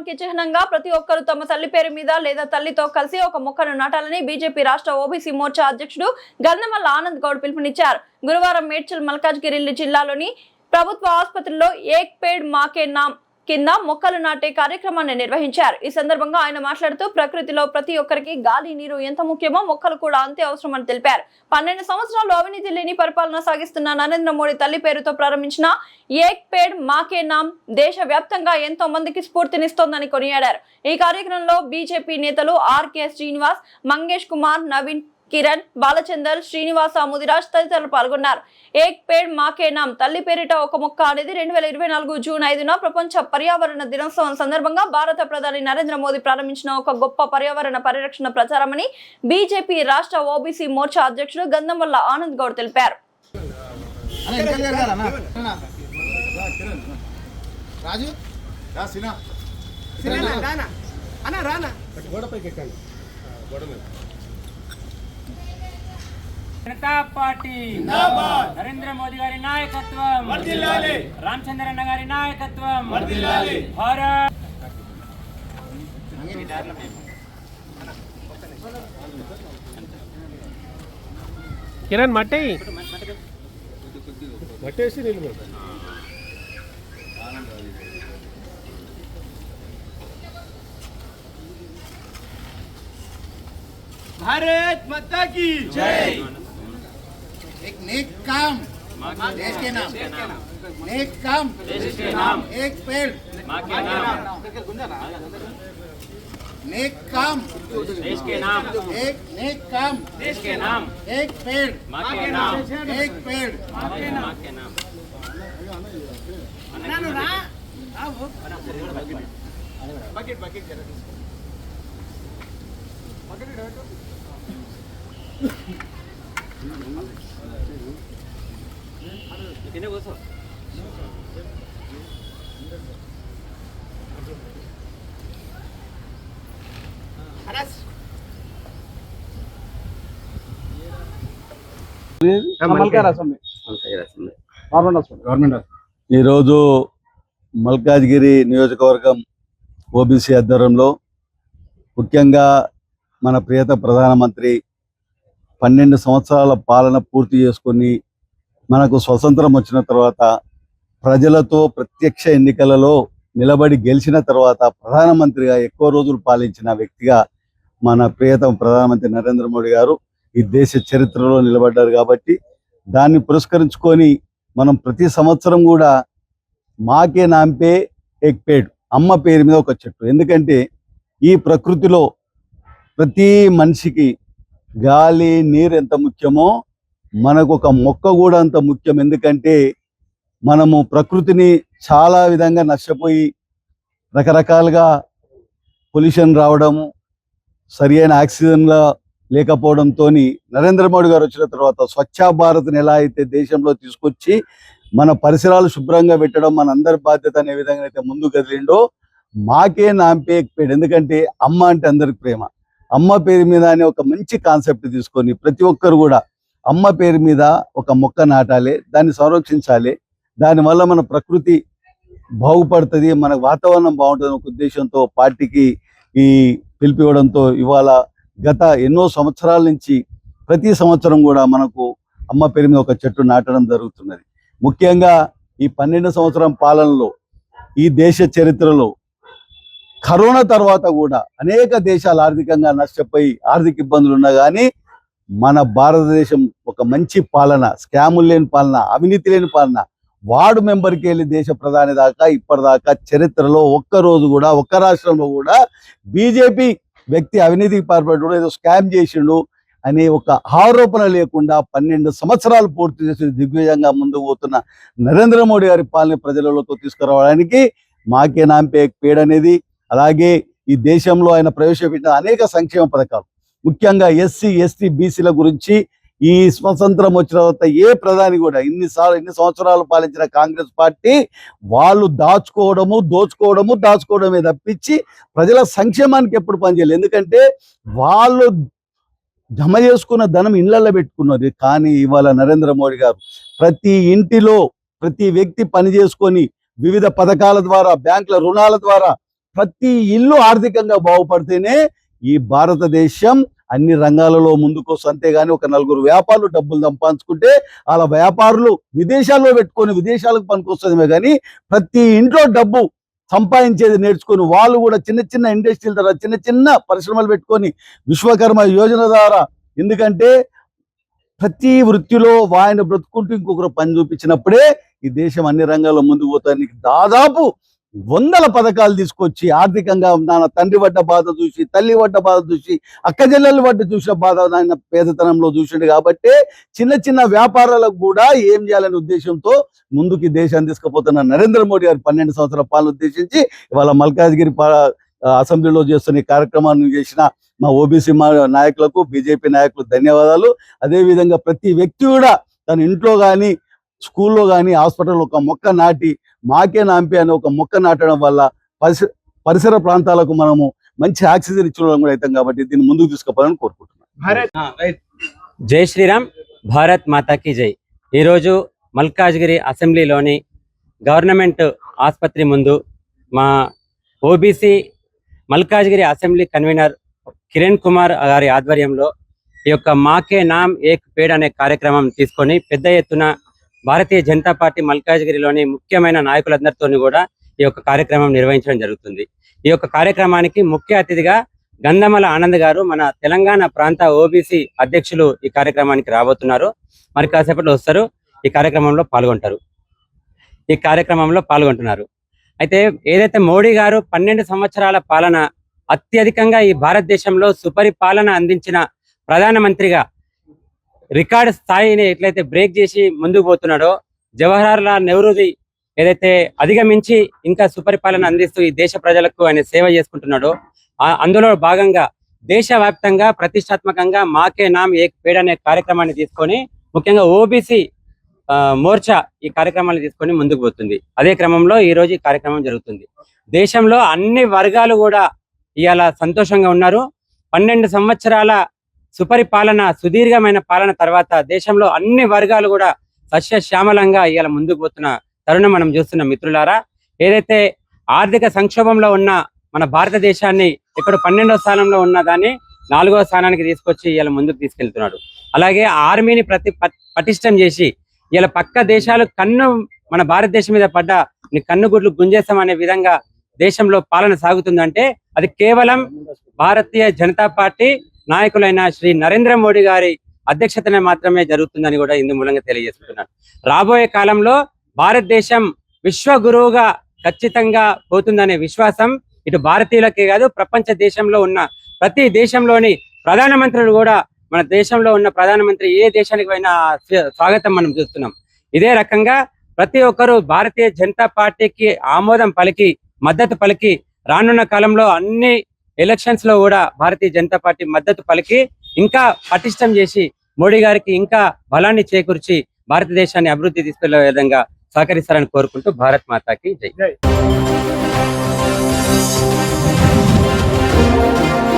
గౌరవానికి చిహ్నంగా ప్రతి ఒక్కరూ తమ తల్లి పేరు మీద లేదా తల్లితో కలిసి ఒక మొక్కను నాటాలని బీజేపీ రాష్ట్ర ఓబీసీ మోర్చా అధ్యక్షుడు గంధమల్ల ఆనంద్ గౌడ్ పిలుపునిచ్చారు. గురువారం మేడ్చల్ మల్కాజ్గిరి జిల్లాలోని ప్రభుత్వ ఆసుపత్రిలో ఏక్ పేడ్ మాకే నామ్ కింద మొక్కలు నాటే కార్యక్రమాన్ని నిర్వహించారు. ఈ సందర్భంగా ఆయన మాట్లాడుతూ ప్రకృతిలో ప్రతి ఒక్కరికి గాలి, నీరు ఎంత ముఖ్యమో మొక్కలు కూడా అంతే అవసరమని తెలిపారు. 12 సంవత్సరాలు అవినీతి లేని పరిపాలన సాగిస్తున్న నరేంద్ర మోడీ తల్లి పేరుతో ప్రారంభించిన ఏక్ పేడ్ మాకే నామ్ దేశ వ్యాప్తంగా ఎంతో మందికి స్ఫూర్తినిస్తోందని కొనియాడారు. ఈ కార్యక్రమంలో బీజేపీ నేతలు ఆర్కే శ్రీనివాస్, మంగేష్ కుమార్, నవీన్, కిరణ్, బాలచందర్, శ్రీనివాస, ముదిరాజ్ తదితరులు పాల్గొన్నారు. ఏక్ పేడ్ మాకే నామ్ తల్లి పేరిట ఒక మొక్క అనేది 2024 జూన్ 5న ప్రపంచ పర్యావరణ దినోత్సవం సందర్భంగా భారత ప్రధాని నరేంద్ర మోదీ ప్రారంభించిన ఒక గొప్ప పర్యావరణ పరిరక్షణ ప్రచారమని బీజేపీ రాష్ట్ర ఓబీసీ మోర్చా అధ్యక్షుడు గంధమల్ల ఆనంద్ గౌడ్ తెలిపారు. जनता पार्टी जिंदाबाद नरेंद्र मोदी गारी नायकत्वम वर्धिल्लाली रामचंद्रन गारी नायकत्वम वर्धिल्लाली भारत కిరణ్ మట్టి మట్టేసి నిలబడు. भारत माता की जय। एक नेक काम देश के नाम, नेक काम देश के नाम, एक पेड़ माँ के नाम, नेक काम देश के नाम, एक नेक काम देश के नाम, एक पेड़ माँ के नाम, एक पेड़ माँ के नाम। बकेट बकेट कितने बोल सो ఈరోజు మల్కాజ్గిరి నియోజకవర్గం ఓబీసీ ఆధ్వర్యంలో ముఖ్యంగా మన ప్రియత ప్రధానమంత్రి 12 సంవత్సరాల పాలన పూర్తి చేసుకొని మనకు స్వతంత్రం వచ్చిన తర్వాత ప్రజలతో ప్రత్యక్ష ఎన్నికలలో నిలబడి గెలిచిన తర్వాత ప్రధానమంత్రిగా ఎక్కువ రోజులు పాలించిన వ్యక్తిగా మన ప్రియతమ ప్రధానమంత్రి నరేంద్ర మోడీ గారు ఈ దేశ చరిత్రలో నిలబడ్డారు. కాబట్టి దాన్ని పురస్కరించుకొని మనం ప్రతి సంవత్సరం కూడా మాకే నాంపే ఏక్ పేడ్, అమ్మ పేరు మీద ఒక చెట్టు. ఎందుకంటే ఈ ప్రకృతిలో ప్రతి మనిషికి గాలి, నీరు ఎంత ముఖ్యమో మనకు ఒక మొక్క కూడా అంత ముఖ్యం. ఎందుకంటే మనము ప్రకృతిని చాలా విధంగా నష్టపోయి రకరకాలుగా పొల్యూషన్ రావడము, సరి అయిన ఆక్సిజన్ల లేకపోవడంతో నరేంద్ర మోడీ గారు వచ్చిన తర్వాత స్వచ్ఛ భారత్ని ఎలా అయితే దేశంలో తీసుకొచ్చి మన పరిసరాలు శుభ్రంగా పెట్టడం మన అందరి బాధ్యత అనే విధంగా అయితే ముందు కదిలిండో మాకే నాంపే ఏక్ పేడ్. ఎందుకంటే అమ్మ అంటే అందరికి ప్రేమ. అమ్మ పేరు మీద అనే ఒక మంచి కాన్సెప్ట్ తీసుకొని ప్రతి ఒక్కరు కూడా అమ్మ పేరు మీద ఒక మొక్క నాటాలి, దాన్ని సంరక్షించాలి. దానివల్ల మన ప్రకృతి బాగుపడుతుంది, మన వాతావరణం బాగుంటుంది ఒక ఉద్దేశంతో పార్టీకి ఈ పిలిపివ్వడంతో ఇవాళ గత ఎన్నో సంవత్సరాల నుంచి ప్రతి సంవత్సరం కూడా మనకు అమ్మ పేరు మీద ఒక చెట్టు నాటడం జరుగుతున్నది. ముఖ్యంగా ఈ 12 సంవత్సరం పాలనలో ఈ దేశ చరిత్రలో కరోనా తర్వాత కూడా అనేక దేశాలు ఆర్థికంగా నష్టపోయి ఆర్థిక ఇబ్బందులు ఉన్నా కానీ మన భారతదేశం ఒక మంచి పాలన, స్కాములు లేని పాలన, అవినీతి లేని పాలన, వార్డు మెంబర్కి వెళ్ళి దేశ ప్రధాని దాకా ఇప్పటిదాకా చరిత్రలో ఒక్కరోజు కూడా ఒక్క రాష్ట్రంలో కూడా బీజేపీ వ్యక్తి అవినీతికి పాల్పడ్డాడు, ఏదో స్కామ్ చేసిండు అనే ఒక ఆరోపణ లేకుండా 12 సంవత్సరాలు పూర్తి చేసి దిగ్విజయంగా ముందుకు పోతున్న నరేంద్ర మోడీ గారి పాలన ప్రజలలోకి తీసుకురావడానికి మాకే నాంపే ఏక్ పేడ్ అనేది, అలాగే ఈ దేశంలో ఆయన ప్రవేశపెట్టిన అనేక సంక్షేమ పథకాలు, ముఖ్యంగా ఎస్సీ ఎస్టీ బీసీల గురించి ఈ స్వతంత్రం వచ్చిన తర్వాత ఏ ప్రధాని కూడా ఇన్ని సంవత్సరాలు పాలించిన కాంగ్రెస్ పార్టీ వాళ్ళు దాచుకోవడమే తప్పించి ప్రజల సంక్షేమానికి ఎప్పుడు పనిచేయలేదు. ఎందుకంటే వాళ్ళు జమ చేసుకున్న ధనం ఇళ్లలో పెట్టుకున్నది. కానీ ఇవాళ నరేంద్ర మోడీ గారు ప్రతి ఇంటిలో ప్రతి వ్యక్తి పని చేసుకొని వివిధ పథకాల ద్వారా, బ్యాంకుల రుణాల ద్వారా ప్రతి ఇల్లు ఆర్థికంగా బాగుపడితేనే ఈ భారతదేశం అన్ని రంగాలలో ముందుకు వస్తుంది. అంతేగాని ఒక నలుగురు వ్యాపారులు డబ్బులు సంపాదించుకుంటే అలా వ్యాపారులు విదేశాల్లో పెట్టుకొని విదేశాలకు పనికొస్తుందే కానీ ప్రతి ఇంట్లో డబ్బు సంపాదించేది నేర్చుకొని వాళ్ళు కూడా చిన్న చిన్న ఇండస్ట్రీల ద్వారా చిన్న చిన్న పరిశ్రమలు పెట్టుకొని విశ్వకర్మ యోజన ద్వారా, ఎందుకంటే ప్రతి వృత్తిలో ఆయన బ్రతుకుంటూ ఇంకొకరు పని చూపించినప్పుడే ఈ దేశం అన్ని రంగాల్లో ముందుకు పోతానికి దాదాపు 100 పథకాలు తీసుకొచ్చి ఆర్థికంగా నాన్న తండ్రి పడ్డ బాధ చూసి, తల్లి పడ్డ బాధ చూసి, అక్క చెల్లెలు పడ్డ చూసిన బాధ ఆయన పేదతనంలో చూసిండు. కాబట్టి చిన్న చిన్న వ్యాపారాలకు కూడా ఏం చేయాలనే ఉద్దేశంతో ముందుకు ఈ దేశాన్ని తీసుకుపోతున్న నరేంద్ర మోడీ గారు 12 సంవత్సరాల పాలన ఉద్దేశించి ఇవాళ మల్కాజ్గిరి అసెంబ్లీలో చేస్తున్న ఈ కార్యక్రమాన్ని చేసిన మా ఓబీసీ నాయకులకు, బీజేపీ నాయకులకు ధన్యవాదాలు. అదేవిధంగా ప్రతి వ్యక్తి కూడా తన ఇంట్లో కానీ స్కూల్లో కానీ హాస్పిటల్లో ఒక మొక్క నాటి మాకే నాంపి అనే ఒక మొక్క నాటడం వల్ల పరిసర ప్రాంతాలకు మనము మంచి ఆక్సిజన్ ఇచ్చడం కూడా అవుతాం. కాబట్టి దీన్ని ముందుకు తీసుకుపోవాలని కోరుకుంటున్నాను. జై శ్రీరామ్, భారత్ మాతాకి జై. ఈరోజు మల్కాజ్గిరి అసెంబ్లీలోని గవర్నమెంట్ ఆసుపత్రి ముందు మా OBC Malkajgiri assembly convener Kiran Kumar గారి ఆధ్వర్యంలో ఈ యొక్క మాకే నామ్ ఏక్ పేడ్ అనే కార్యక్రమం తీసుకొని పెద్ద ఎత్తున భారతీయ జనతా పార్టీ మల్కాజ్గిరిలోని ముఖ్యమైన నాయకులందరితో కూడా ఈ యొక్క కార్యక్రమం నిర్వహించడం జరుగుతుంది. ఈ యొక్క కార్యక్రమానికి ముఖ్య అతిథిగా గంధమల ఆనంద్ గారు, మన తెలంగాణ ప్రాంత ఓబీసీ అధ్యక్షులు ఈ కార్యక్రమానికి రాబోతున్నారు. మరి కాసేపట్లో వస్తారు, ఈ కార్యక్రమంలో పాల్గొంటున్నారు. అయితే ఏదైతే మోడీ గారు 12 సంవత్సరాల పాలన అత్యధికంగా ఈ భారతదేశంలో సుపరిపాలన అందించిన ప్రధానమంత్రిగా రికార్డు స్థాయిని ఎట్లయితే బ్రేక్ చేసి ముందుకు పోతున్నాడో, జవహర్లాల్ నెహ్రూది ఏదైతే అధిగమించి ఇంకా సుపరిపాలన అందిస్తూ ఈ దేశ ప్రజలకు ఆయన సేవ చేసుకుంటున్నాడో, అందులో భాగంగా దేశవ్యాప్తంగా ప్రతిష్టాత్మకంగా మాకే నామ్ ఏక్ పేడ్ అనే కార్యక్రమాన్ని తీసుకొని ముఖ్యంగా ఓబీసీ మోర్చా ఈ కార్యక్రమాన్ని తీసుకొని ముందుకు పోతుంది. అదే క్రమంలో ఈ రోజు ఈ కార్యక్రమం జరుగుతుంది. దేశంలో అన్ని వర్గాలు కూడా ఇవాళ సంతోషంగా ఉన్నారు. 12 సంవత్సరాల సుపరిపాలన, సుదీర్ఘమైన పాలన తర్వాత దేశంలో అన్ని వర్గాలు కూడా సస్యశ్యామలంగా ఇవాళ ముందుకు పోతున్న తరుణం మనం చూస్తున్న మిత్రులారా. ఏదైతే ఆర్థిక సంక్షోభంలో ఉన్న మన భారతదేశాన్ని ఇక్కడ 12వ స్థానంలో ఉన్న దాన్ని 4వ స్థానానికి తీసుకొచ్చి ఇవాళ ముందుకు తీసుకెళ్తున్నాడు. అలాగే ఆర్మీని పటిష్టం చేసి ఇలా పక్క దేశాలు మన భారతదేశం మీద పడ్డ కన్ను గుడ్లు గుంజేస్తామనే విధంగా దేశంలో పాలన సాగుతుందంటే అది కేవలం భారతీయ జనతా పార్టీ నాయకులైన శ్రీ నరేంద్ర మోడీ గారి అధ్యక్షతనే మాత్రమే జరుగుతుందని కూడా ఇందు మూలంగా తెలియజేస్తున్నాను. రాబోయే కాలంలో భారతదేశం విశ్వగురువుగా ఖచ్చితంగా పోతుందనే విశ్వాసం ఇటు భారతీయులకే కాదు, ప్రపంచ దేశంలో ఉన్న ప్రతి దేశంలోని ప్రధానమంత్రులు కూడా మన దేశంలో ఉన్న ప్రధానమంత్రి ఏ దేశానికి పోయినా స్వాగతం మనం చూస్తున్నాం. ఇదే రకంగా ప్రతి ఒక్కరూ భారతీయ జనతా పార్టీకి ఆమోదం పలికి, మద్దతు పలికి రానున్న కాలంలో అన్ని ఎలక్షన్స్ లో కూడా భారతీయ జనతా పార్టీ మద్దతు పలికి ఇంకా పటిష్టం చేసి మోడీ గారికి ఇంకా బలాన్ని చేకూర్చి భారతదేశాన్ని అభివృద్ధి తీసుకెళ్లే విధంగా సహకరిస్తారని కోరుకుంటూ భారత్ మాతాకి జై.